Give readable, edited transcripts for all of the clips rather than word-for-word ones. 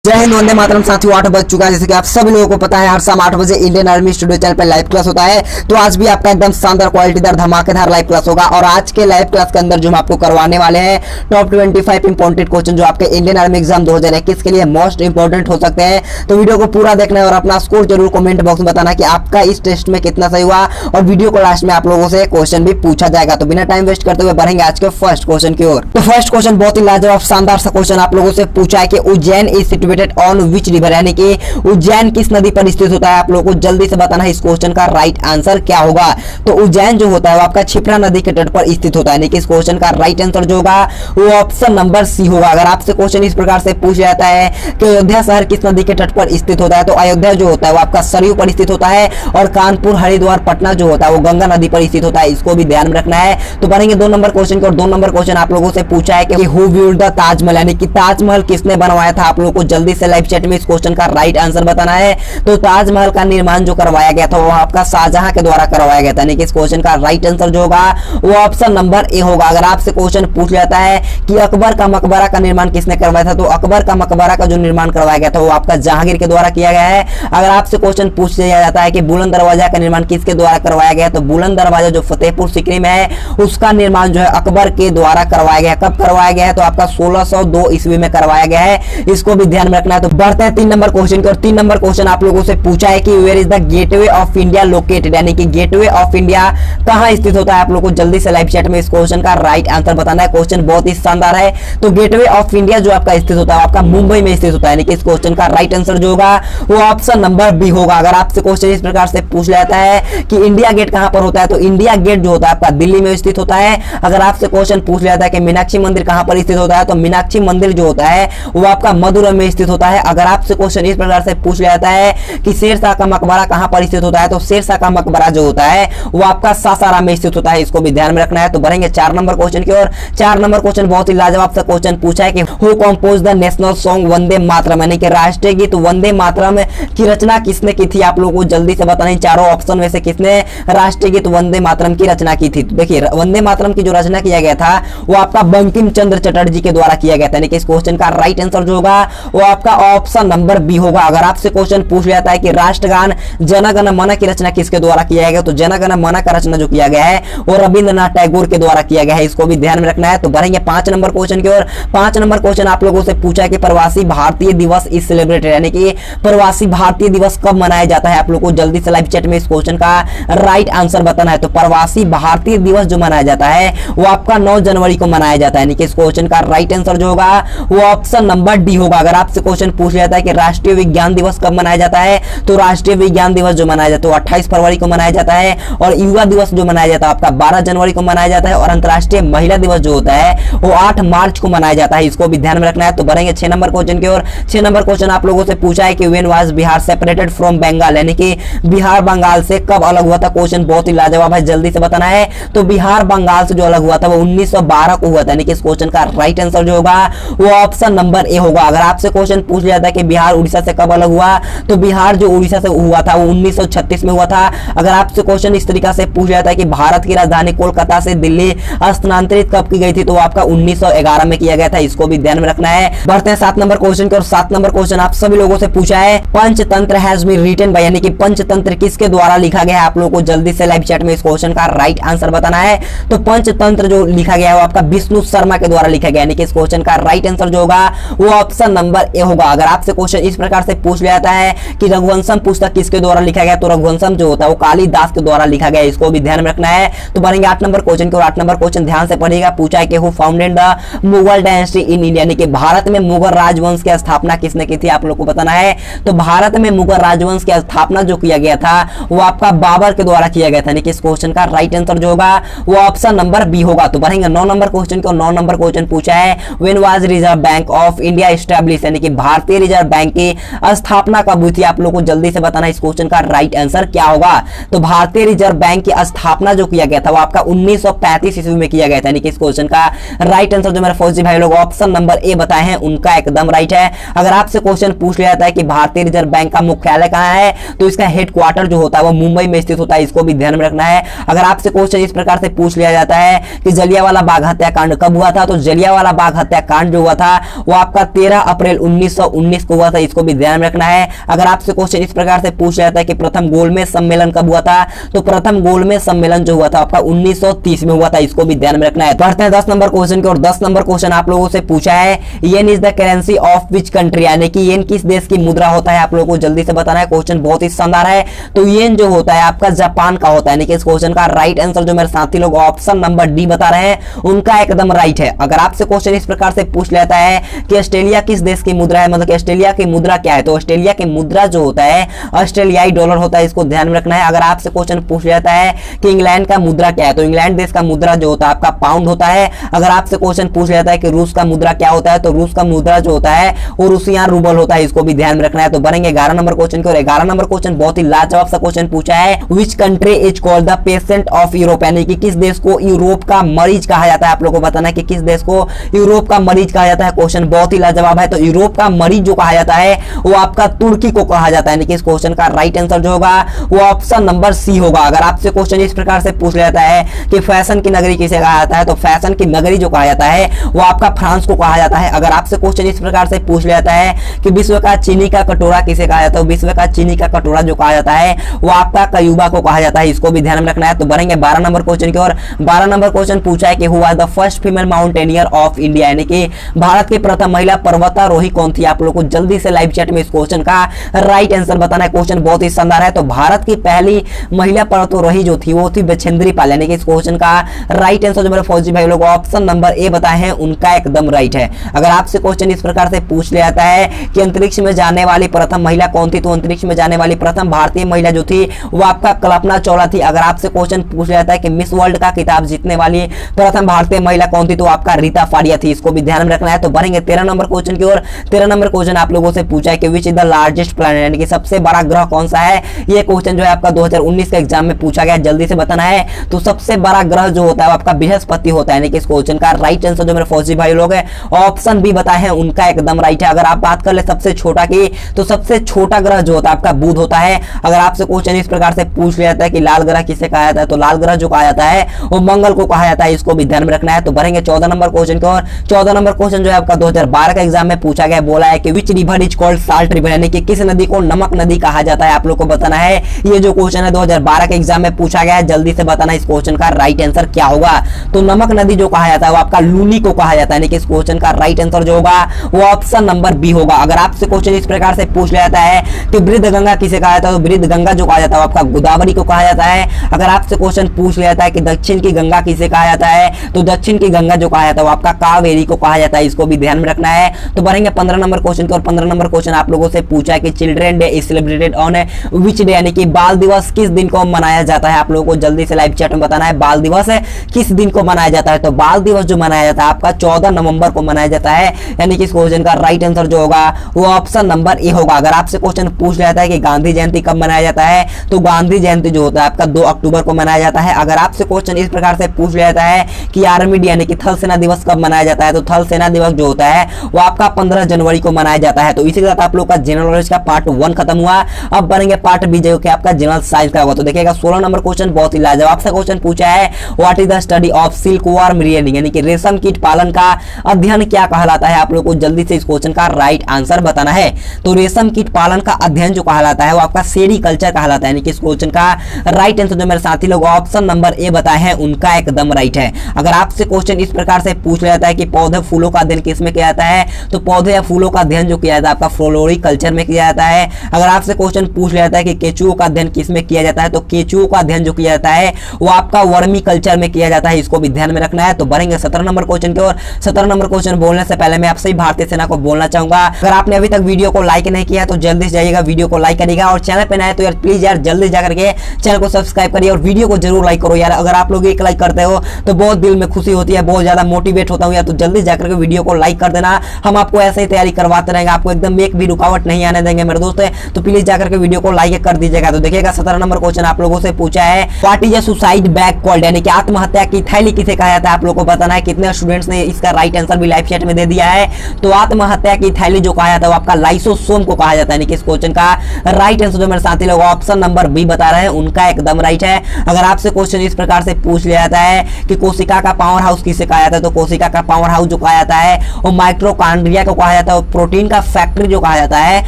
जय हिंद, वंदे मातरम। साथियों 8 बज चुका है। जैसे कि आप सभी लोगों को पता है, हर शाम 8 बजे इंडियन आर्मी स्टूडियो चैनल पे लाइव क्लास होता है। तो आज भी आपका एकदम शानदार क्वालिटीदार धमाकेदार लाइव क्लास होगा। और आज के लाइव क्लास के अंदर जो हम आपको करवाने वाले हैं टॉप 25 इंपॉर्टेंट क्वेश्चन जो आपके इंडियन आर्मी एग्जाम 2021 के लिए मोस्ट इंपॉर्टेंट हो सकते हैं। तो वीडियो को पूरा देखना है और अपना स्कोर जरूर कमेंट बॉक्स में बताना कि आपका इस टेस्ट में कितना सही हुआ। और वीडियो को लास्ट में आप लोगों से क्वेश्चन भी पूछा जाएगा। तो बिना टाइम वेस्ट करते हुए बढ़ेंगे आज के फर्स्ट क्वेश्चन की ओर। तो फर्स्ट क्वेश्चन बहुत ही लाजवाब शानदार सा क्वेश्चन आप लोगों से पूछा है कि Ujjain is situated on which river, यानी कि उज्जैन किस नदी पर स्थित होता है। आप लोगों को जल्दी से बताना है इस क्वेश्चन का राइट आंसर क्या होगा। तो उज्जैन जो होता है वो आपका क्षिप्रा नदी के तट पर स्थित होता है, यानी कि इस क्वेश्चन का राइट आंसर जो होगा वो ऑप्शन नंबर सी होगा। अगर आपसे क्वेश्चन इस प्रकार से पूछ जाता है कि अयोध्या शहर किस नदी के तट पर स्थित होता है, तो अयोध्या जो होता है वो आपका सरयू पर स्थित होता है। और कानपुर हरिद्वार पटना जो होता है वो गंगा नदी पर स्थित होता है। इसको भी ध्यान में रखना है। तो बढ़ेंगे 2 नंबर क्वेश्चन की। और 2 नंबर क्वेश्चन आप लोगों से पूछा है कि हु बिल्ड द ताजमहल, यानी कि ताजमहल किसने बनवाया था। आप लोगों को जल्दी से लाइव चैट में इस क्वेश्चन का राइट आंसर बताना है। तो ताजमहल का निर्माण जो करवाया गया था वो आपका शाहजहां के द्वारा करवाया गया था, यानी कि इस क्वेश्चन का राइट आंसर जो होगा वो ऑप्शन नंबर ए होगा। अगर आपसे क्वेश्चन पूछ जाता है कि अकबर का मकबरा का निर्माण किसने करवाया था, तो अकबर का मकबरा का जो निर्माण करवाया गया था वो आपका जहांगीर के द्वारा किया गया है। अगर आपसे क्वेश्चन पूछ लिया जाता है कि बुलंद दरवाजा का निर्माण किसके द्वारा करवाया गया, तो बुलंद दरवाजा जो फतेहपुर सीकरी में है उसका निर्माण जो है अकबर के द्वारा करवाया गया। कब करवाया गया है, तो आपका 1602 ईस्वी में करवाया गया है। इसको भी ध्यान में रखना है। तो बढ़ते हैं 3 नंबर क्वेश्चन की। और 3 नंबर क्वेश्चन आप लोगों से पूछा है कि where is the gateway of India located, यानी कि गेटवे ऑफ इंडिया कहां स्थित होता है। आप लोगों को जल्दी से लाइव चैट में इस क्वेश्चन का राइट आंसर बताना है। क्वेश्चन बहुत ही शानदार है। तो गेटवे ऑफ इंडिया जो आपका स्थित होता है आपका मुंबई में स्थित होता है, यानी कि इस क्वेश्चन का राइट आंसर जो होगा वो ऑप्शन नंबर बी होगा। अगर आपसे क्वेश्चन इस प्रकार से पूछ जाता है कि इंडिया गेट कहां पर होता है, तो इंडिया गेट जो होता है आपका दिल्ली में स्थित होता है। अगर आपसे क्वेश्चन पूछ जाता है कि मीनाक्षी मंदिर कहां पर स्थित होता है, तो मीनाक्षी मंदिर जो होता है वो आपका मदुरै में स्थित होता है। अगर आपसे क्वेश्चन इस प्रकार से पूछ जाता है कि शेरशाह का मकबरा कहां पर स्थित होता है, तो शेरशाह का मकबरा जो होता है वो आपका सासाराम में स्थित होता है। इसको भी ध्यान में रखना है। तो बढ़ेंगे 4 नंबर क्वेश्चन की ओर। 4 नंबर क्वेश्चन बहुत ही लाजवाब सा क्वेश्चन पूछा है कि who compose the national song Vande Mataram, यानी कि राष्ट्रीय गीत वंदे मातरम की रचना किसने की थी। आप लोगों को जल्दी से बताना है चारों ऑप्शन में से किसने राष्ट्रीय गीत वंदे मातरम की रचना की थी। तो देखिए वंदे मातरम की जो रचना किया गया था वो आपका बंकिम चंद्र चटर्जी के द्वारा किया गया था, यानी कि इस क्वेश्चन का राइट आंसर जो होगा वो आपका ऑप्शन नंबर बी होगा। अगर आपसे क्वेश्चन पूछ जाता है कि राष्ट्रगान जन गण मन की रचना किसके द्वारा किया गया, तो जन गण मन का रचना जो किया गया है वो रविंद्रनाथ टैगोर के द्वारा किया गया है। इसको भी ध्यान में रखना है। तो बढ़ेंगे 5 नंबर क्वेश्चन की ओर। 5 नंबर क्वेश्चन आप लोगों से पूछा है कि प्रवासी भारतीय दिवस इज सेलिब्रेटेड, यानी कि प्रवासी भारतीय दिवस कब मनाया जाता है। आप लोगों को जल्दी से लाइव चैट में इस क्वेश्चन का राइट आंसर बताना है। तो प्रवासी भारतीय दिवस जो मनाया जाता है वो आपका 9 जनवरी को मनाया जाता है, यानी कि इस क्वेश्चन का राइट आंसर जो होगा वो ऑप्शन नंबर डी होगा। अगर आपसे क्वेश्चन पूछ जाता है कि राष्ट्रीय विज्ञान दिवस कब मनाया जाता है, तो राष्ट्रीय विज्ञान दिवस जो मनाया जाता है वो 28 फरवरी को मनाया जाता है। और युवा दिवस जो मनाया जाता है आपका 12 जनवरी को मनाया जाता है। और अंतर्राष्ट्रीय महिला दिवस जो होता है वो 8 मार्च को मनाया जाता है। इसको भी ध्यान में रखना है। तो बढ़ेंगे 6 नंबर क्वेश्चन की ओर। 6 नंबर क्वेश्चन आप लोगों से पूछा है कि when was Bihar separated from Bengal, यानी कि बिहार बंगाल से कब अलग हुआ था। क्वेश्चन बहुत ही लाजवाब है, जल्दी से बताना है। तो बिहार बंगाल से जो अलग हुआ था वो 1912 को हुआ था, यानी कि इस क्वेश्चन का राइट आंसर जो होगा वो ऑप्शन नंबर ए होगा। अगर आपसे क्वेश्चन पूछ जाता है कि बिहार उड़ीसा से कब अलग हुआ, तो बिहार जो उड़ीसा से हुआ था वो 1936 में हुआ था। अगर आपसे क्वेश्चन इस तरीका से पूछ जाता है कि भारत की राजधानी कोलकाता से दिल्ली स्थानांतरित कब की गई थी, तो आपका 1911 में किया गया था। इसको भी ध्यान में रखना है। बढ़ते हैं 7 नंबर क्वेश्चन की। और 7 नंबर क्वेश्चन आप सभी लोगों से पूछा है Panchatantra has been written by, यानी कि पंचतंत्र किसके द्वारा लिखा गया है। आप लोगों को जल्दी से लाइव चैट में इस क्वेश्चन का राइट आंसर बताना है। तो पंचतंत्र जो लिखा गया है वो आपका विष्णु शर्मा के द्वारा लिखा गया, यानी कि इस क्वेश्चन का राइट आंसर जो होगा वो ऑप्शन नंबर ए होगा। अगर आपसे क्वेश्चन इस प्रकार से पूछ जाता है कि रघुवंशम पुस्तक किसके द्वारा लिखा गया, तो रघुवंशम जो होता है वो कालिदास के द्वारा लिखा गया। इसको भी ध्यान में रखना है। तो बढ़ेंगे 8 नंबर क्वेश्चन की। और 8 नंबर क्वेश्चन ध्यान से पढ़िएगा। पूछा है कि who founded the Mughal dynasty in India, यानी कि भारत में मुगल राजवंश की स्थापना किसने की थी। आप लोग को बताना है। तो भारत में मुगल राजवंश की स्थापना जो किया गया था वो आपका बाबर के द्वारा किया गया था, यानी कि इस क्वेश्चन का राइट आंसर जो होगा वो ऑप्शन नंबर बी होगा। तो बढ़ेंगे 9 नंबर क्वेश्चन की। 9 नंबर क्वेश्चन पूछा है when was reserve bank of India establish, यानी कि भारतीय रिजर्व बैंक की स्थापना कब हुई थी। आप लोगों को जल्दी से बताना इस क्वेश्चन का राइट आंसर क्या होगा। तो भारतीय रिजर्व बैंक की स्थापना जो किया गया था वो आपका 1935 ईस्वी में किया गया था, यानी कि इस क्वेश्चन का राइट आंसर जो मेरे फौजी भाई लोग ऑप्शन नंबर ए बताए हैं उनका एकदम राइट है। अगर आपसे क्वेश्चन पूछ लिया जाता है कि भारतीय रिजर्व बैंक का मुख्यालय कहां है, तो इसका हेडक्वार्टर जो होता है वो मुंबई में स्थित होता है। इसको भी ध्यान में रखना है। अगर आपसे क्वेश्चन इस प्रकार से पूछ लिया जाता है कि जलियांवाला बाग हत्याकांड कब हुआ था, तो जलियांवाला बाग हत्याकांड जो हुआ था वो आपका 13 अप्रैल 1919 को हुआ था, इसको भी ध्यान में रखना है। अगर आपसे क्वेश्चन इस प्रकार से पूछ जाता है कि प्रथम गोलमेज सम्मेलन कब हुआ था, तो प्रथम गोलमेज सम्मेलन जो हुआ था आपका 1930 में हुआ था, इसको भी ध्यान में रखना है। बढ़ते हैं 10 नंबर क्वेश्चन की और 10 नंबर क्वेश्चन आप लोगों से पूछा है, yen is the currency of which country, यानी कि येन किस देश की मुद्रा होता है, आप लोगों को जल्दी से बताना है। क्वेश्चन बहुत ही शानदार है। तो येन जो होता है आपका जापान का होता है, यानी कि इस क्वेश्चन का राइट आंसर जो मेरे साथी लोग ऑप्शन नंबर डी बता रहे हैं उनका एकदम राइट है। अगर आपसे क्वेश्चन इस प्रकार से पूछ लेता है कि ऑस्ट्रेलिया किस देश की मुद्रा है, मतलब कि ऑस्ट्रेलिया की मुद्रा क्या है, तो ऑस्ट्रेलिया की मुद्रा जो होता है ऑस्ट्रेलियाई डॉलर होता है, इसको ध्यान में रखना है। अगर आपसे क्वेश्चन पूछ लेता है कि इंग्लैंड का मुद्रा क्या है, तो इंग्लैंड देश का मुद्रा जो होता है आपका पाउंड होता है। अगर आपसे क्वेश्चन पूछ लेता है कि रूस का मुद्रा क्या होता है, तो रूस का मुद्रा जो होता है वो रूसियान रूबल होता है, इसको भी ध्यान में रखना है। तो बढ़ेंगे 11 नंबर क्वेश्चन की और 11 नंबर क्वेश्चन बहुत ही लाजवाब सा क्वेश्चन पूछा है, which country is called the patient of Europe, यानी कि किस देश को यूरोप का मरीज कहा जाता है। आप लोगों को बताना है कि किस देश को यूरोप का मरीज कहा जाता है। क्वेश्चन बहुत ही लाजवाब है। तो यूरोप का मरीज जो कहा जाता है वो आपका तुर्की को कहा जाता है, यानी कि इस क्वेश्चन का राइट आंसर जो होगा वो ऑप्शन नंबर सी होगा। अगर आपसे क्वेश्चन इस प्रकार से पूछ लेता है कि फैशन की नगरी किसे कहा जाता है, तो फैशन की नगरी जो कहा जाता है वो आपका फ्रांस को कहा जाता है। अगर आपसे क्वेश्चन इस प्रकार से पूछ लेता है कि विश्व का चीनी का कटोरा किसे कहा जाता है, विश्व का चीनी का कटोरा जो कहा जाता है वो आपका क्यूबा को कहा जाता है, इसको भी ध्यान में रखना है। तो बढ़ेंगे 12 नंबर क्वेश्चन की और 12 नंबर क्वेश्चन पूछा है कि who was the first female mountaineer of India, यानी कि भारत की प्रथम महिला पर्वतारोही कौन थी। आप लोगों को जल्दी से लाइव चैट में इस क्वेश्चन का राइट आंसर बताना है। क्वेश्चन बहुत ही शानदार है। तो भारत की पहली महिला पर्वतारोही जो थी वो थी बछेंद्री पाल, यानी कि इस क्वेश्चन का राइट आंसर जो मेरे फौजी भाई लोग ऑप्शन नंबर ए बताए हैं उनका एकदम राइट है। अगर आपसे क्वेश्चन इस प्रकार से पूछ लिया जाता है कि अंतरिक्ष में जाने वाली प्रथम महिला कौन थी, तो अंतरिक्ष में जाने वाली प्रथम भारतीय महिला जो थी वो आपका कल्पना चावला थी। अगर आपसे क्वेश्चन पूछ लिया जाता है कि मिस वर्ल्ड का खिताब जीतने वाली प्रथम भारतीय महिला कौन थी, तो आपका रीता फाड़िया थी, इसको भी ध्यान में रखना है। तो बढ़ेंगे 13 नंबर क्वेश्चन की ओर। 13 नंबर क्वेश्चन आप लोगों से पूछा है कि which is the largest planet, यानी कि सबसे बड़ा ग्रह कौन सा है। ये क्वेश्चन जो है आपका 2019 के एग्जाम में पूछा गया, जल्दी से बताना है। तो सबसे बड़ा ग्रह जो होता है वो आपका बृहस्पति होता है, यानी कि इस क्वेश्चन का राइट आंसर जो मेरे फौजी भाई लोग हैं ऑप्शन बी बताए हैं उनका एकदम राइट है। अगर आप बात कर ले सबसे छोटा की, तो सबसे छोटा ग्रह जो होता है आपका बुध होता है। अगर आपसे क्वेश्चन इस प्रकार से पूछ लिया जाता है कि लाल ग्रह किसे कहा जाता है, तो लाल ग्रह जो कहा जाता है वो मंगल को कहा जाता है, इसको भी ध्यान में रखना है। तो बढ़ेंगे 14 नंबर क्वेश्चन की ओर। 14 नंबर क्वेश्चन जो है आपका 2012 के एग्जाम में पूछा गया, बोला है कि which river is called salt river, यानी कि किस नदी को नमक नदी कहा जाता है। आप लोग को बताना है। ये जो क्वेश्चन है 2012 के एग्जाम में पूछा गया है, जल्दी से बताना इस क्वेश्चन का राइट आंसर क्या होगा। तो नमक नदी जो कहा जाता है वो आपका लूनी को कहा जाता है, यानी कि इस क्वेश्चन का राइट आंसर जो होगा वो ऑप्शन नंबर बी होगा। अगर आपसे क्वेश्चन इस प्रकार से पूछ लिया जाता है कि वृद्ध गंगा किसे कहा जाता है, तो वृद्ध गंगा जो कहा जाता है वो आपका गोदावरी को कहा जाता है। अगर आपसे क्वेश्चन पूछ लिया जाता है कि दक्षिण की गंगा किसे कहा जाता है, तो दक्षिण की गंगा जो कहा जाता है वो आपका कावेरी को कहा जाता है, इसको भी ध्यान में रखना है। तो बढ़ेंगे 15 नंबर क्वेश्चन की और 15 नंबर क्वेश्चन आप लोगों से पूछा है कि children day is celebrated on which day, यानी कि बाल दिवस किस दिन को मनाया जाता है। आप लोगों को जल्दी से लाइव चैट में बताना है बाल दिवस किस दिन को मनाया जाता है। तो बाल दिवस जो मनाया जाता है आपका 14 नवंबर को मनाया जाता है, यानी कि इस क्वेश्चन का राइट आंसर जो होगा वो ऑप्शन नंबर ए होगा। अगर आपसे क्वेश्चन पूछ लिया जाता है कि गांधी जयंती कब मनाया जाता है, तो गांधी जयंती जो होता है आपका 2 अक्टूबर को मनाया जाता है। अगर आपसे क्वेश्चन इस प्रकार से पूछ लिया जाता है कि आर्मी डे यानी कि थल सेना दिवस कब मनाया जाता है, तो थल सेना दिवस जो होता है वो आपका 15 जनवरी को मनाया जाता है। तो इसी के साथ आप लोग का जनरल नॉलेज का पार्ट 1 खत्म हुआ। अब बनेंगे पार्ट बी जो कि आपका जनरल साइंस का होगा। तो देखिएगा 16 नंबर क्वेश्चन बहुत ही लाजवाब सा क्वेश्चन पूछा है, what is the study of silk worm rearing, यानी कि रेशम कीट पालन का अध्ययन क्या कहलाता है। आप लोग को जल्दी से इस क्वेश्चन का राइट आंसर बताना है। तो रेशम कीट पालन का अध्ययन जो कहलाता है वो आपका सेरीकल्चर कहलाता है, यानी कि इस क्वेश्चन का राइट आंसर जो मेरे साथी लोग ऑप्शन नंबर ए बताए हैं उनका एकदम राइट है। अगर आपसे क्वेश्चन इस प्रकार से पूछ लिया जाता है कि पौधे फूलों का अध्ययन किसमें किया जाता है, तो पौधे या फूलों का अध्ययन जो किया जाता है आपका फ्लोरिकल्चर में किया जाता है। अगर आपसे क्वेश्चन पूछ लिया जाता है कि केचुओं का अध्ययन किसमें किया जाता है, तो केचुओं का अध्ययन जो किया जाता है वो आपका वर्मी कल्चर में किया जाता है, इसको भी ध्यान में रखना है। तो बढ़ेंगे 17 नंबर क्वेश्चन की ओर। 17 नंबर क्वेश्चन बोलने से पहले मैं आप सभी भारतीय सेना को बोलना चाहूंगा, अगर आपने अभी तक वीडियो को लाइक नहीं किया तो जल्दी से जाइएगा वीडियो को लाइक करिएगा, और चैनल पे नए तो यार प्लीज यार जल्दी जाकर के चैनल को सब्सक्राइब करिए और वीडियो को जरूर लाइक करो यार। अगर आप लोग एक लाइक करते हो तो बहुत दिल में खुशी होती है, बहुत ज्यादा मोटिवेट होता हूँ यार। तो जल्दी जाकर के वीडियो को लाइक कर देना, हम आपको ऐसे ही तैयारी करवाते रहेंगे, आपको एकदम एक भी रुकावट नहीं आने देंगे मेरे दोस्त। तो प्लीज जाकर के वीडियो को लाइक कर दीजिएगा। तो देखिएगा 17 नंबर क्वेश्चन आप लोगों से पूछा है, what is a suicide bag called, यानी कि आत्महत्या की थैली किसे कहा जाता है। आप लोगों को बताना है। कितने स्टूडेंट्स ने इसका राइट आंसर भी लाइव चैट में दे दिया है। तो आत्महत्या की थैली जो कहा जाता है वो आपका लाइसोसोम को कहा जाता है, यानी कि इस क्वेश्चन का राइट आंसर जो मेरे साथी लोग ऑप्शन नंबर बी बता रहे हैं उनका एकदम राइट है। अगर आपसे क्वेश्चन इस प्रकार से पूछ लिया जाता है कि कोशिका का पावर हाउस किसे कहा जाता है, तो कोशिका का पावर हाउस जो कहा जाता है वो माइटोकॉन्ड्रिया को कहा जाता है, प्रोटीन का फैक्ट्री जो कहा जाता है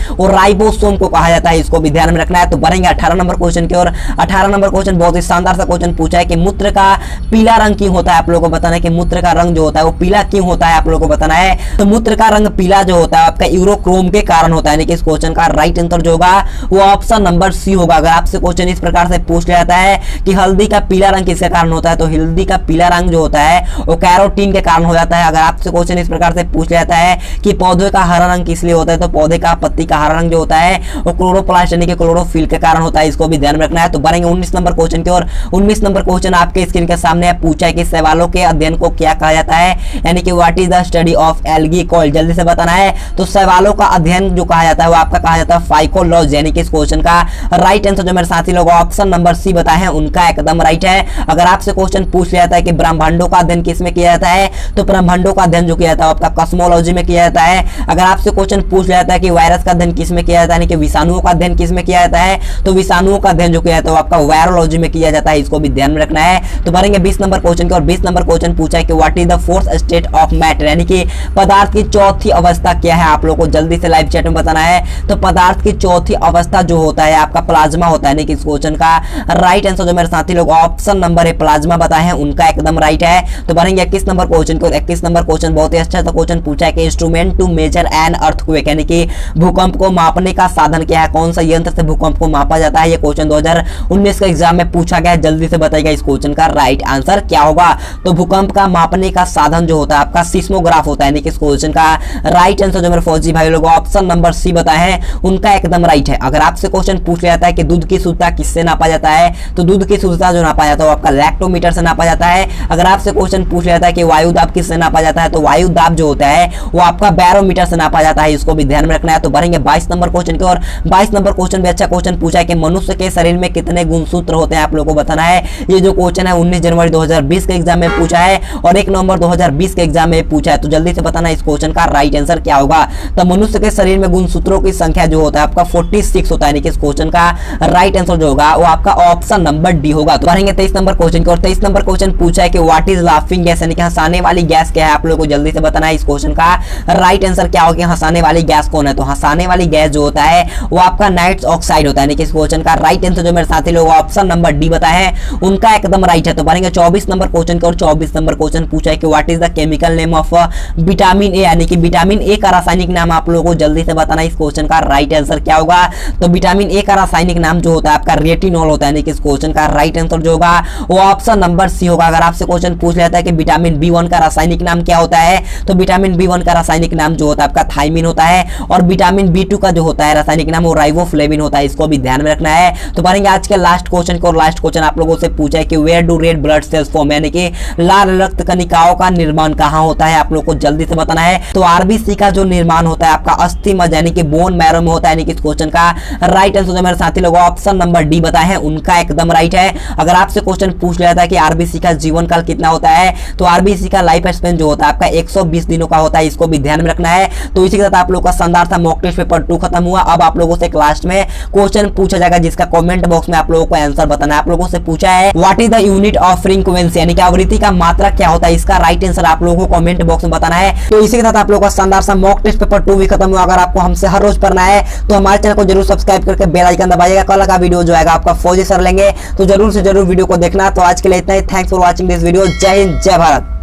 वो राइबोसोम को कहा जाता है, इसको भी ध्यान में रखना है। तो बढ़ेंगे 18 नंबर क्वेश्चन की ओर। 18 नंबर क्वेश्चन बहुत ही शानदार सा क्वेश्चन पूछा है कि मूत्र का पीला रंग क्यों होता है। आप लोगों को बताना है कि मूत्र का रंग जो होता है वो पीला क्यों होता है, आप लोगों को बताना है। तो मूत्र का रंग पीला जो होता है आपका यूरोक्रोम के कारण होता है, यानी कि इस क्वेश्चन का राइट आंसर जो होगा वो ऑप्शन नंबर सी होगा। अगर आपसे क्वेश्चन इस प्रकार से पूछ लिया जाता है कि हल्दी का पीला रंग किसके कारण होता है, तो हल्दी का पीला रंग जो होता है वो कैरोटीन के कारण हो जाता है। अगर आपसे क्वेश्चन इस प्रकार से पूछ लिया जाता है कि पौधे का हरा रंग किस लिए होता है, तो पौधे का पत्ती का हरा रंग जो होता है वो क्लोरोप्लास्ट यानी कि क्लोरोफिल के कारण होता है, इसको भी ध्यान में रखना है। तो बढ़ेंगे 19 नंबर क्वेश्चन की ओर। 19 नंबर क्वेश्चन आपके स्क्रीन के सामने पूछा है कि शैवालों के अध्ययन को क्या कहा जाता है, यानी कि what is the study of algae called, जल्दी से बताना है। तो शैवालों का अध्ययन जो कहा जाता है वो आपका कहा जाता है फाइकोलॉजी, यानी कि इस क्वेश्चन का राइट आंसर जो मेरे साथी लोग ऑप्शन नंबर सी बताए हैं उनका एकदम राइट है। अगर आपसे क्वेश्चन पूछ लिया जाता है कि ब्रह्मांडों का अध्ययन किसमें किया जाता है, तो ब्रह्मांडों का अध्ययन जो किया जाता है आपका कॉस्मोलॉजी में किया जाता है। अगर आपसे क्वेश्चन पूछ लिया जाता है कि वायरस का अध्ययन किसमें किया जाता है, यानी कि विषाणुओं का अध्ययन किसमें किया जाता है, तो विषाणुओं का अध्ययन जो किया जाता है वो आपका वायरोलॉजी में किया जाता है, इसको भी ध्यान में रखना है। तो बढ़ेंगे 20 नंबर क्वेश्चन की और 20 नंबर क्वेश्चन पूछा है कि what is the fourth state of matter, यानी कि पदार्थ की चौथी अवस्था क्या है, आप लोगों को जल्दी से लाइव चैट में बताना है। तो पदार्थ की चौथी अवस्था जो होता है आपका प्लाज्मा होता है, यानी कि इस क्वेश्चन का राइट आंसर जो मेरे साथी लोग ऑप्शन नंबर है प्लाज्मा बताए हैं उनका एकदम राइट है। तो बढ़ेंगे 21 नंबर क्वेश्चन को। 21 नंबर क्वेश्चन बहुत ही अच्छा सा क्वेश्चन पूछा है कि instrument to measure an earthquake, यानी कि भूकंप को मापने का साधन क्या है, कौन सा यंत्र से भूकंप को मापा जाता है। ये क्वेश्चन 2019 के एग्जाम में पूछा गया है, जल्दी से बताइएगा इस क्वेश्चन का राइट आंसर क्या होगा। तो भूकंप का मापने का साधन जो होता है आपका सिस्मोग्राफ होता है, यानी कि इस क्वेश्चन का राइट आंसर जो मेरे फौजी भाई लोग ऑप्शन नंबर सी बताए हैं उनका एकदम राइट है। अगर आपसे क्वेश्चन पूछ लिया जाता है कि दूध की शुद्धता किससे नापा जाता है, तो दूध की शुद्धता जो नापा जाता है वो आपका लैक्टोमीटर से नापा जाता है। अगर आपसे क्वेश्चन पूछ लिया जाता है कि वायु दाब किससे नापा जाता है, तो वायु दाब जो होता है वो आपका बैरोमीटर से नापा जाता है, इसको भी ध्यान में रखना है। तो बढ़ेंगे 22 नंबर क्वेश्चन की और 22 नंबर क्वेश्चन भी अच्छा क्वेश्चन पूछा है कि मनुष्य के शरीर में कितने गुणसूत्र होते हैं, आप लोगों को बताना है। ये जो क्वेश्चन है 19 जनवरी 2020 के एग्जाम में पूछा है और 1 नवंबर 2020 के एग्जाम में पूछा है, तो जल्दी से बताना इस क्वेश्चन का राइट आंसर क्या होगा। तो मनुष्य के शरीर में गुणसूत्रों की संख्या जो होता है आपका 46 होता है, यानी कि इस क्वेश्चन का राइट आंसर जो होगा वो आपका ऑप्शन नंबर डी होगा। तो बढ़ेंगे 23 नंबर क्वेश्चन की और 23 नंबर क्वेश्चन पूछा है कि व्हाट इज लाफिंग गैस, यानी कि हंसाने वाली गैस क्या है, आप लोगों को जल्दी से बताना है इस क्वेश्चन का राइट आंसर क्या होगा। हंसाने वाली गैस कौन है, तो हंसाने वाली गैस जो होता है वो आपका नाइट्रस ऑक्साइड होता है, यानी कि इस क्वेश्चन का राइट आंसर जो मेरे साथी लोग ऑप्शन नंबर डी बताए हैं उनका एकदम राइट है। तो बढ़ेंगे 24 नंबर क्वेश्चन की और 24 नंबर क्वेश्चन पूछा है कि what is the chemical name of vitamin A, यानी कि विटामिन ए का रासायनिक नाम आप लोगों को जल्दी से बताना इस क्वेश्चन का राइट आंसर क्या होगा। तो विटामिन ए का रासायनिक नाम जो होता है आपका रेटिनॉल होता है, यानी कि इस क्वेश्चन का राइट आंसर जो होगा वो ऑप्शन नंबर सी होगा। अगर आपसे क्वेश्चन पूछ लेता है कि विटामिन बी1 का रासायनिक नाम क्या होता है, तो विटामिन बी1 का रासायनिक नाम जो होता है आपका थायमिन होता है और विटामिन बी2 का जो होता है रासायनिक नाम वो राइबोफ्लेविन होता है, इसको भी ध्यान में रखना है। तो बढ़ेंगे आज के लास्ट क्वेश्चन को और लास्ट क्वेश्चन आप लोगों से पूछा है कि where do red blood cells form, यानी कि लाल रक्त कणिकाओं का निर्माण कहां होता है, आप लोगों को जल्दी से बताना है। तो आरबीसी का जो निर्माण होता है आपका अस्थि मज्जा यानी कि बोन मैरो में होता है, यानी कि इस क्वेश्चन का राइट आंसर जो मेरे साथी लोग ऑप्शन नंबर डी बताए हैं उनका एकदम राइट है। अगर आपसे क्वेश्चन पूछ लिया था कि आरबीसी का जीवन काल कितना होता है, तो आरबीसी का लाइफ स्पेन जो होता है आपका 120 दिनों का होता है, इसको भी ध्यान में रखना है। तो इसी के साथ आप लोग का शानदार सा मॉक टेस्ट पेपर 2 खत्म हुआ। अब आप लोगों से लास्ट में क्वेश्चन पूछा जाएगा जिसका कमेंट बॉक्स में आप लोगों को आंसर बताना है। आप लोगों से पूछा है what is the unit of frequency, यानी कि आवृत्ति का मात्रा क्या होता है, इसका राइट आंसर आप लोगों को कमेंट बॉक्स में बताना है। तो इसी के साथ आप लोगों का शानदार सा मॉक टेस्ट पेपर 2 भी खत्म हुआ। अगर आपको हमसे हर रोज पढ़ना है तो हमारे चैनल को जरूर सब्सक्राइब करके बेल आइकन दबाइएगा। कल का वीडियो जो आएगा आपका फौजी सर लेंगे, तो जरूर से जरूर वीडियो को देखना। तो आज के लिए इतना ही। Thanks for watching this video. जय हिंद, जय भारत।